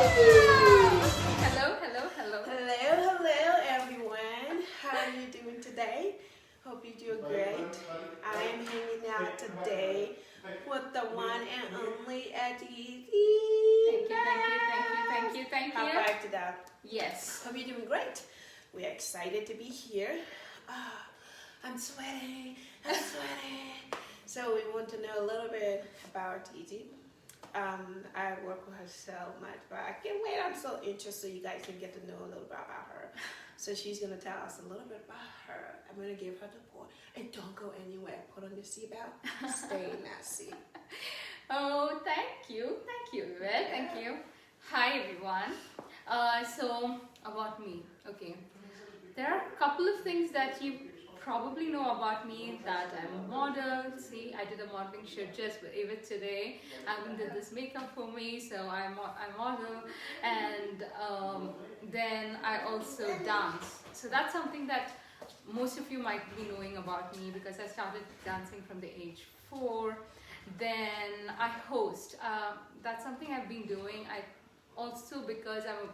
Hello, hello, hello. Hello, everyone. How are you doing today? Hope you do great. I am hanging out today with the one and only Aditi. Thank you. High five to that. Yes. Hope you're doing great. We're excited to be here. I'm sweating. So we want to know a little bit about Aditi. I work with her so much, but I can't wait. I'm so interested so you guys can get to know a little bit about her. So she's going to tell us a little bit about her. I'm going to give her the board. And don't go anywhere. Put on your seatbelt. Stay in that seat. Oh, thank you, Yvette. Thank you. Hi, everyone. So, about me. Okay. There are a couple of things that you probably know about me, that I'm a model. See, I did a modeling shoot just with Yvette today. Alvin did this makeup for me, so I'm model. And then I also dance. So that's something that most of you might be knowing about me because I started dancing from the age 4. Then I host. That's something I've been doing. I also, because I'm a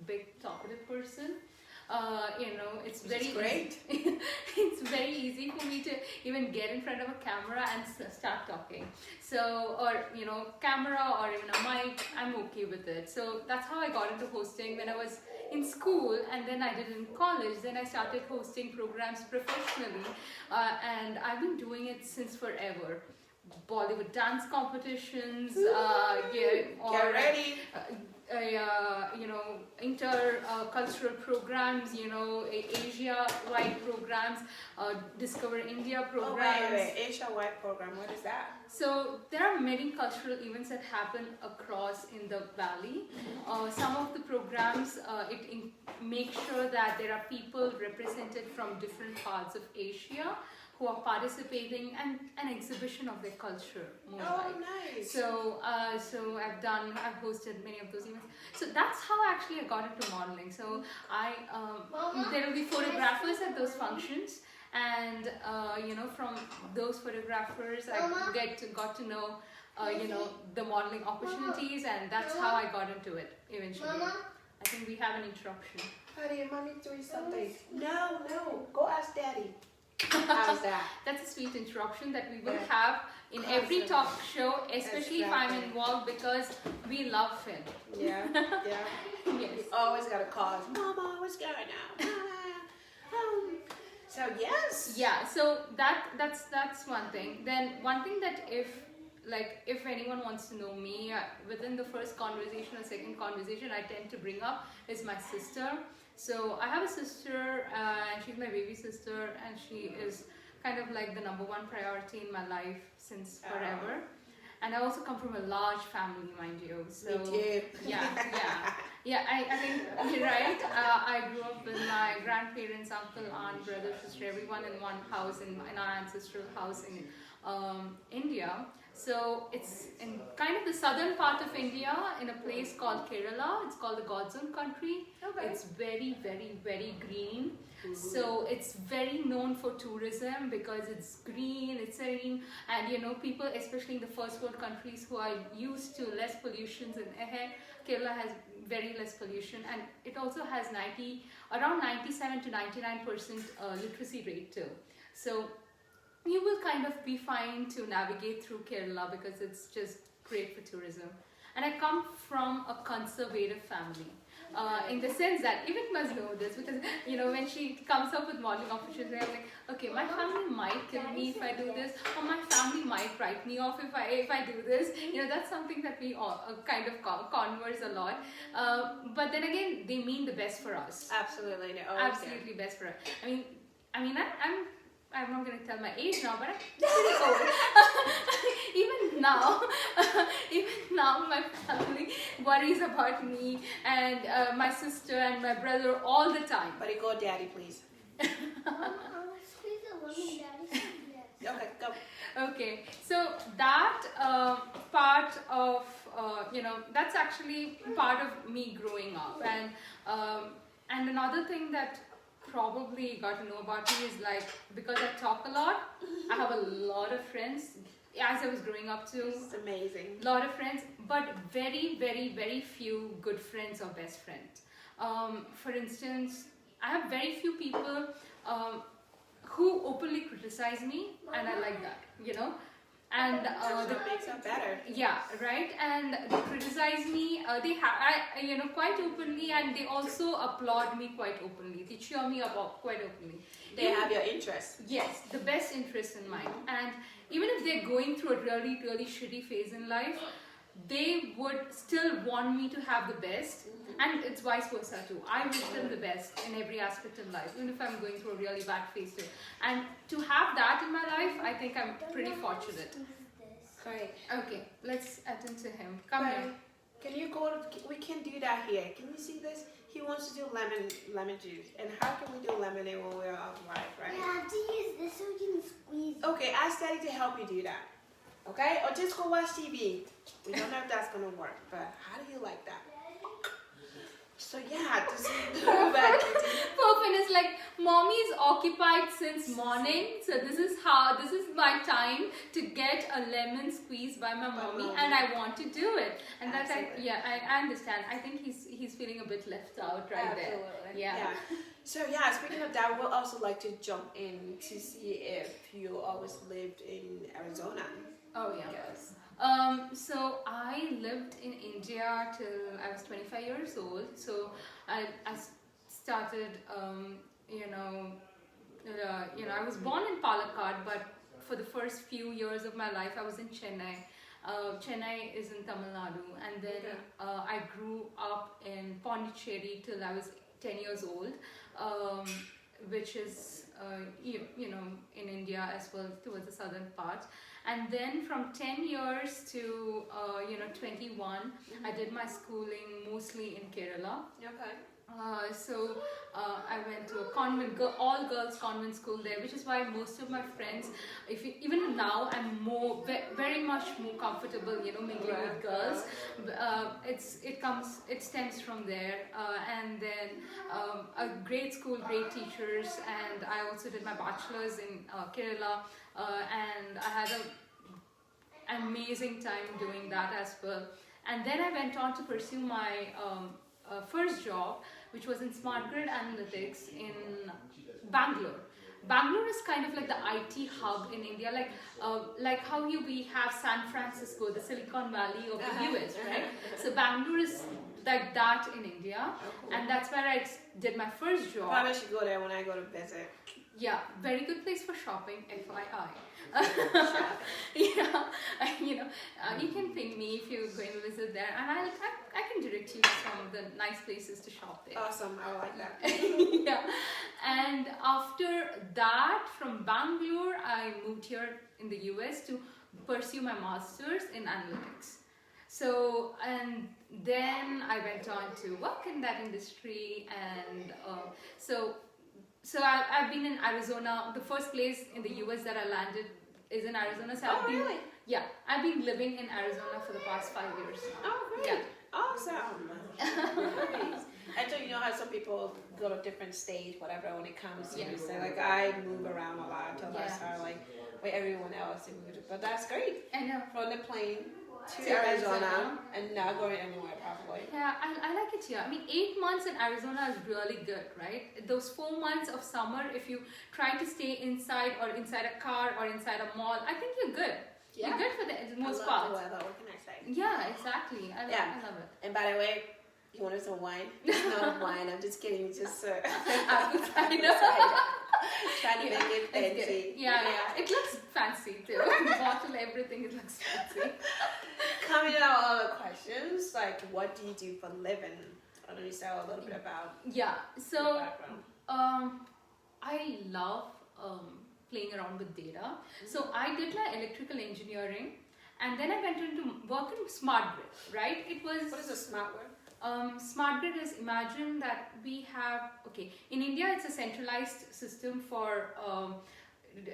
big talkative person. It's very great. It's very easy for me to even get in front of a camera and start talking. So, or camera or even a mic, I'm okay with it. So that's how I got into hosting when I was in school, and then I did it in college. Then I started hosting programs professionally, and I've been doing it since forever. Bollywood dance competitions, Get ready. Intercultural programs, Asia-wide programs, Discover India programs. Oh, wait. Asia-wide program. What is that? So there are many cultural events that happen across in the valley. Some of the programs, make sure that there are people represented from different parts of Asia who are participating and an exhibition of their culture. Nice. So I've hosted many of those events. So that's how actually I got into modeling. So there will be photographers at those functions, and from those photographers I got to know the modeling opportunities, and that's how I got into it eventually. I think we have an interruption. Honey, mommy's doing something. No. Go ask Daddy. How's that? That's a sweet interruption that we will have in every talk show, especially if I'm involved, because we love him. Yeah. Yes. You always gotta call us, Mama, what's going on? So yes. Yeah. So that's one thing. Then one thing that if anyone wants to know me, within the first conversation or second conversation, I tend to bring up is my sister. So I have a sister, and she's my baby sister, and she is kind of like the #1 priority in my life since forever. And I also come from a large family, mind you. So me too. Yeah. I think you're right. I grew up with my grandparents, uncle, aunt, brother, sister, everyone in one house, in our ancestral house in India. So it's in kind of the southern part of India, in a place called Kerala. It's called the God's own country. Okay. It's very, very, very green. So it's very known for tourism because it's green, it's serene, and people, especially in the first world countries who are used to less pollution than air, Kerala has very less pollution, and it also has around 97 to 99% literacy rate too. So you will kind of be fine to navigate through Kerala because it's just great for tourism. And I come from a conservative family. In the sense that Yvette must know this, because when she comes up with modeling opportunities, I'm like, okay, my family might kill me if I do this, or my family might write me off if I do this. That's something that we all kind of converse a lot. But then again, they mean the best for us. Absolutely, Absolutely best for us. I'm not going to tell my age now, but I'm pretty old. Even now, my family worries about me and my sister and my brother all the time. But go, Daddy, please. Okay, go. Okay, so that part of that's actually part of me growing up, and another thing that probably got to know about me is because I talk a lot, I have a lot of friends as I was growing up too. It's amazing. A lot of friends, but very, very, very few good friends or best friends. For instance, I have very few people who openly criticize me, and I like that, you know. And That's what makes it better. yeah, right. And they criticize me. They have, quite openly, and they also applaud me quite openly. They cheer me up quite openly. They have your interest. Yes, the best interest in mind. And even if they're going through a really, really shitty phase in life, they would still want me to have the best. And it's vice versa too. I wish them the best in every aspect of life, even if I'm going through a really bad phase too. And to have that in my life, I think I'm pretty fortunate. Great. Okay, let's attend to him. Come here. Can you go we can do that here. Can you see this? He wants to do lemon juice. And how can we do lemonade when we're out live, right? We have to use this so we can squeeze. Okay, ask Daddy to help you do that. Okay? Or just go watch TV. We don't know if that's gonna work, but how do you like that? So yeah, this is Perfect. Is like, mommy is occupied since morning, so this is my time to get a lemon squeeze by my mommy, and I want to do it. And that's I understand. I think he's feeling a bit left out right there. Yeah. So yeah, speaking of that, we'll also like to jump in to see if you always lived in Arizona. Oh yeah. Yes. So I lived in India till I was 25 years old. So I started, I was born in Palakkad, but for the first few years of my life, I was in Chennai. Chennai is in Tamil Nadu, and then I grew up in Pondicherry till I was 10 years old, which is in India as well, towards the southern part. And then from 10 years to 21, I did my schooling mostly in Kerala. Okay. I went to a all girls convent school there, which is why most of my friends, even now, I'm very much more comfortable, mingling with girls. It stems from there, and then a great school, great teachers, and I also did my bachelor's in Kerala, and I had an amazing time doing that as well. And then I went on to pursue my first job, which was in smart grid analytics in Bangalore. Bangalore is kind of like the IT hub in India, like how we have San Francisco, the Silicon Valley of the US, right? So Bangalore is like that in India, and that's where I did my first job. Probably should go there when I go to visit. Yeah, very good place for shopping, FYI. You can ping me if you're going to visit there, and I can direct you to some of the nice places to shop there. Awesome, I like that. Yeah, and after that, from Bangalore, I moved here in the US to pursue my master's in analytics. So, and then I went on to work in that industry, and so I've been in Arizona. The first place in the US that I landed is in Arizona. So Really? Yeah, I've been living in Arizona for the past 5 years now. Oh, great. Yeah. Awesome. Nice. And so you know how some people go to different states, whatever, when it comes to say, like, I move around a lot until I start, like, with everyone else. But that's great. I know. From the plane to Arizona and not going anywhere, probably. Yeah, I like it here. I mean, 8 months in Arizona is really good, right? Those 4 months of summer, if you try to stay inside or inside a car or inside a mall, I think you're good. Yeah. You're good for the most part. The weather, what can I say? Yeah, exactly. I love it. And by the way, you wanted some wine? It's not wine, I'm just kidding. It's just I know. Trying to make it fancy. Yeah. It looks fancy too. The bottle, everything, it looks fancy. Coming to our other questions, like what do you do for a living? I know you said a little bit about your background. I love playing around with data. So I did my electrical engineering, and then I went into work in smart grid, right? What is a smart grid? Smart grid is, imagine that we have, in India it's a centralized system for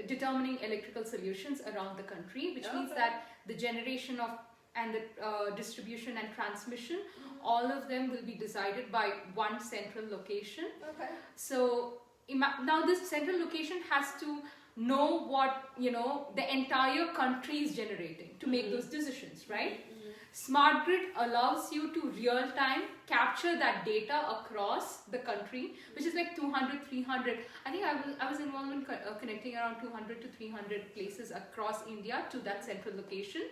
determining electrical solutions around the country, which means that the generation of and the distribution and transmission, all of them will be decided by one central location. Okay. So now this central location has to know what the entire country is generating to make those decisions, right? Smart grid allows you to real time capture that data across the country, which is like 200, 300. I think I was involved in connecting around 200 to 300 places across India to that central location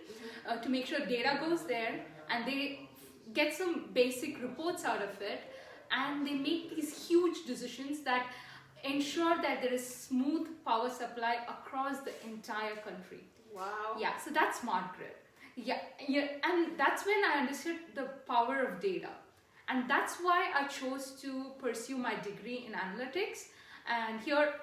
to make sure data goes there and they get some basic reports out of it, and they make these huge decisions that ensure that there is smooth power supply across the entire country. Wow. Yeah, so that's smart grid. Yeah, and that's when I understood the power of data. And that's why I chose to pursue my degree in analytics. And here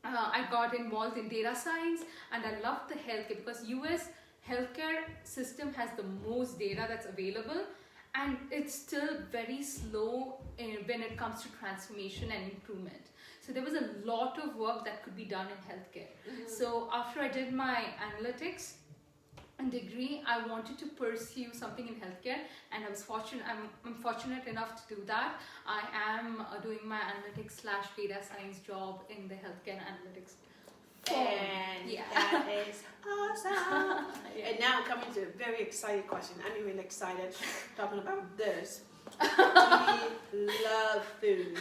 I got involved in data science, and I loved the healthcare because US healthcare system has the most data that's available, and it's still very slow when it comes to transformation and improvement. So there was a lot of work that could be done in healthcare. So after I did my analytics degree, I wanted to pursue something in healthcare, and I was fortunate. I'm fortunate enough to do that. I am doing my analytics / data science job in the healthcare analytics. And Yeah. that is awesome. Yeah. And now coming to a very exciting question. I'm even excited talking about this. We love food.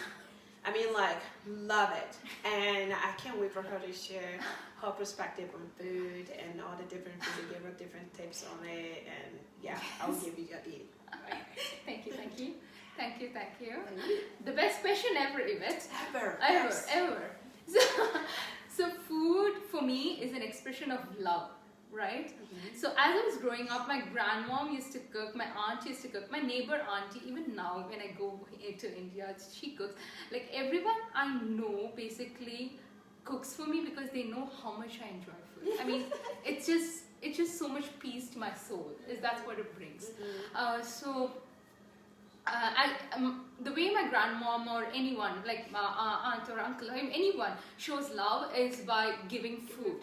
I mean, like, love it. And I can't wait for her to share her perspective on food and all the different food, give her different tips on it. And yeah, I'll give you Aditi. Thank you. The best question ever, Yvette. Ever. Ever. So food for me is an expression of love, right? So as I was growing up, my grandmom used to cook, my aunt used to cook, my neighbor auntie, even now when I go to India, she cooks. Like everyone I know basically cooks for me because they know how much I enjoy food. I mean, it's just so much peace to my soul. That's what it brings. The way my grandmom or anyone, like my aunt or uncle, anyone shows love is by giving food.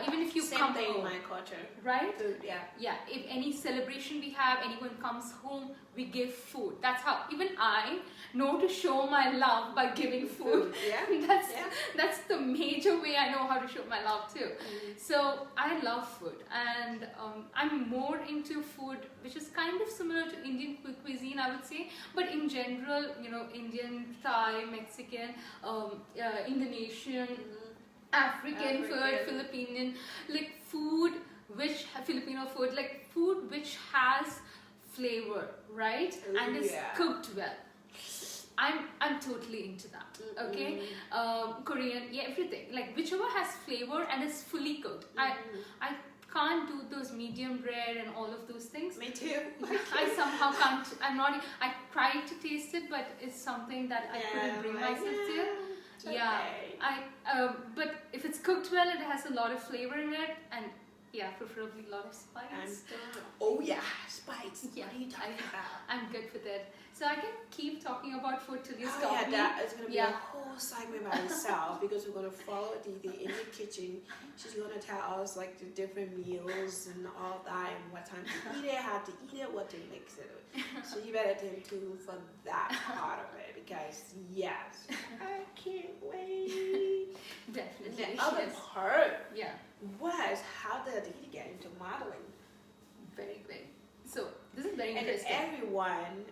Even if you Same come thing home, in my culture. right? Food, yeah. Yeah, if any celebration we have, anyone comes home, we give food. That's how even I know to show my love by giving food. Yeah. That's the major way I know how to show my love too. So I love food, and I'm more into food which is kind of similar to Indian cuisine, I would say, but in general, Indian, Thai, Mexican, Indonesian, African food, Filipino, like Filipino food, like food which has flavor, right? And is cooked well. I'm totally into that. Okay, Korean, everything, like whichever has flavor and is fully cooked. I can't do those medium rare and all of those things. Me too. I somehow can't. I tried to taste it, but it's something that I couldn't bring myself to. Yeah, okay. but if it's cooked well, it has a lot of flavor in it, and preferably a lot of spice. Oh yeah, spice. Yeah, what are you talking about? I'm good with it. So I can keep talking about food till you Oh stop yeah, me. that is gonna be a whole segment by itself because we're gonna follow Aditi in the kitchen. She's gonna tell us like the different meals and all that, and what time to eat it, how to eat it, what to mix it with. So you better tune in for that part of it because yes, I can't wait. Definitely. The other part Yeah. was how did Aditi get into modeling? Very great. So this is very And interesting. everyone,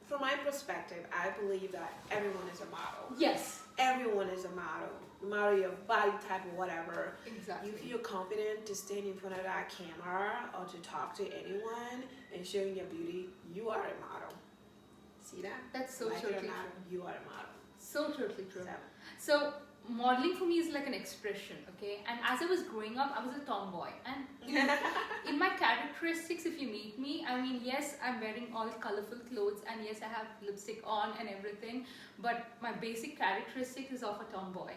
from my perspective, I believe that everyone is a model. Yes. Everyone is a model. No matter your body type or whatever. Exactly. You feel confident to stand in front of that camera or to talk to anyone and showing your beauty, you are a model. See that? That's so like it or totally not, true. you are a model. So totally true. So, So modeling for me is like an expression, okay? And as I was growing up, I was a tomboy. And in my characteristics, if you meet me, I mean, yes, I'm wearing all colorful clothes, and yes, I have lipstick on and everything, but my basic characteristic is of a tomboy.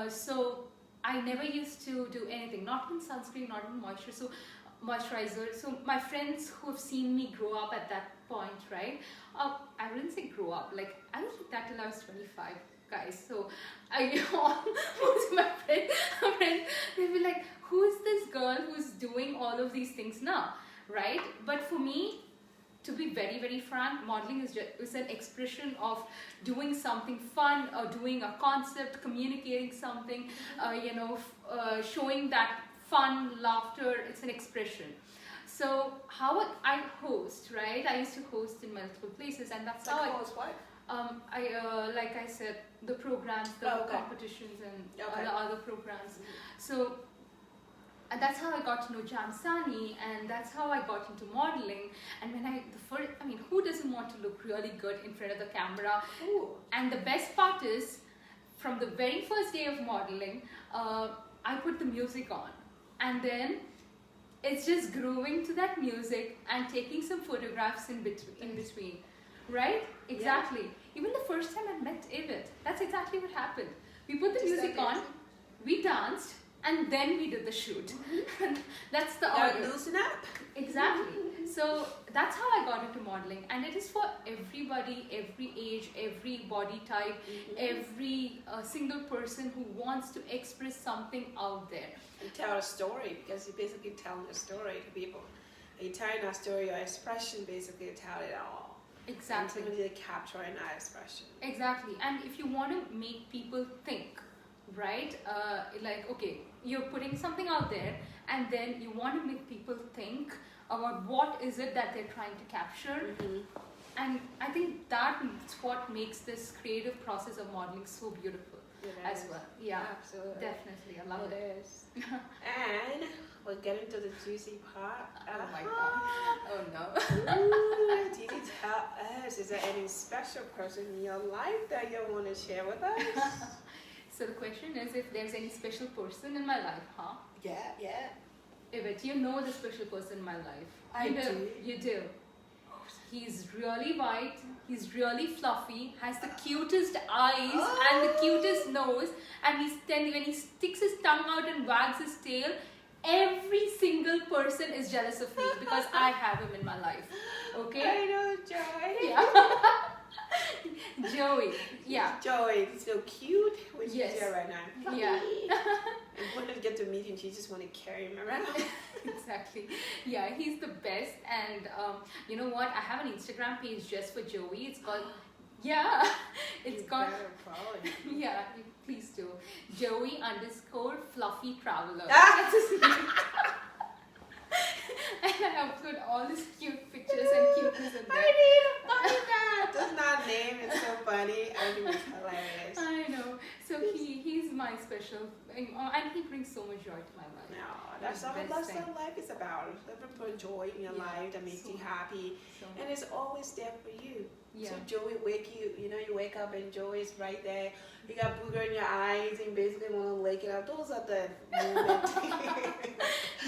So I never used to do anything, not in sunscreen, not in moisturizer. So my friends who have seen me grow up at that point, right? I wouldn't say grow up, like I was like that till I was 25. Guys, so most of my friends, they'll be like, who is this girl who's doing all of these things now, right? But for me, to be very, very frank, modeling is an expression of doing something fun, or doing a concept, communicating something, showing that fun, laughter. It's an expression. So how I host, right? I used to host in multiple places, and that's how what? like I said, the programs, the competitions, and other programs. So and that's how I got to know Jamsani, and that's how I got into modeling. And when who doesn't want to look really good in front of the camera? Ooh. And the best part is, from the very first day of modeling, I put the music on, and then it's just grooving to that music and taking some photographs in between, right? Exactly. Yeah. Even the first time I met Ivet, that's exactly what happened. We put the music on, we danced, and then we did the shoot. That's the order. Loosen up. Exactly. So that's how I got into modeling, and it is for everybody, every age, every body type, every single person who wants to express something out there. And tell a story, because you're basically telling a story to people. You're telling a story, your expression basically tell it all. Exactly. And somebody capturing that expression. Exactly. And if you want to make people think, right? Like, okay, you're putting something out there, and then you want to make people think about what is it that they're trying to capture. And I think that's what makes this creative process of modeling so beautiful as well. Yeah, absolutely. Definitely. I love it. And we'll get into the juicy part. Oh my god. Oh no. Ooh, Aditi, tell us, is there any special person in your life that you want to share with us? So the question is if there's any special person in my life, huh? Yeah. Ivet, you know the special person in my life. I do. You do. He's really white, he's really fluffy, has the cutest eyes and the cutest nose, and when he sticks his tongue out and wags his tail, every single person is jealous of me because I have him in my life. Okay? I know, Joy. Yeah. Joey. Yeah. Joy, he's so cute. Which Yes. is here right now. Yeah. And when I get to meet him, she just want to carry him around. Exactly. Yeah, he's the best. And you know what? I have an Instagram page just for Joey. It's called it's called yeah, please do. Joey_Fluffy Traveler. That's his name. And I upload all his cute pictures and cuteness in there. I need to find that. That's not name. It's so funny. I think it's hilarious. I know. So he's my special, and he brings so much joy to my life. No, that's all life is about. Living for joy in your life that makes you happy, and it's always there for you. Yeah. So joy you wake up and joy is right there. You got booger in your eyes and basically want to lick it out. Those are the moments.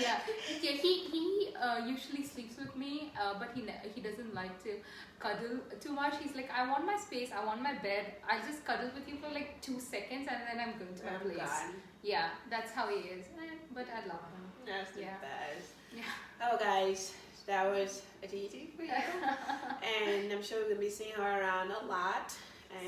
Yeah. He usually sleeps with me, but he doesn't like to cuddle too much. He's like, I want my space, I want my bed. I'll just cuddle with you for like 2 seconds and then I'm going to my place. God. Yeah, that's how he is. But I love him. That's the best. Yeah. Oh, guys, that was Aditi for you. And I'm sure we're going to be seeing her around a lot.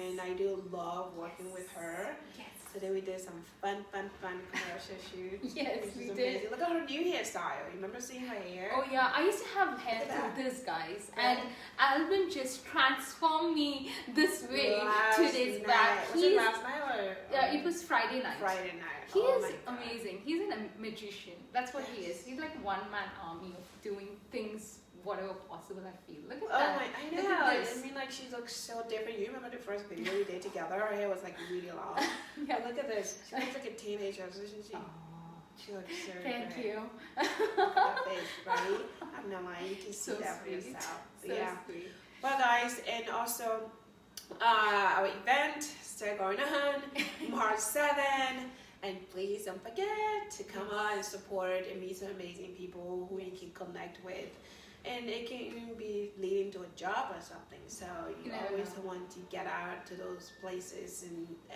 And I do love working with her. Yes. Today we did some fun commercial shoots. Yes, which we is did. amazing. Look at her new hairstyle. You remember seeing her hair? Oh yeah, I used to have hair like this, guys, and Alvin just transformed me this way 2 days back. Was it last night or? It was Friday night. Friday night. He is amazing. He's a magician. That's what he is. He's like one-man army of doing things whatever possible. I feel. Look at that. I know. I mean, like, she looks so different. You remember the first video we did together? Her hair was like really long. Yeah. But look at this. She looks like a teenager, isn't she? She looks so Thank you. That face, right? I'm not lying. You can see that for yourself. So sweet. Well, guys, and also our event still going on March 7th. And please don't forget to come on and support and meet some amazing people who you can connect with. And it can even be leading to a job or something. So you always want to get out to those places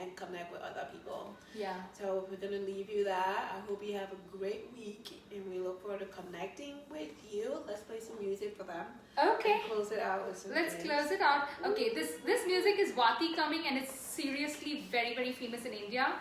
and connect with other people. Yeah. So we're going to leave you there. I hope you have a great week. And we look forward to connecting with you. Let's play some music for them. Okay. And close it out with some Let's things. close it out. Okay, this music is Vati coming, and it's seriously very, very famous in India.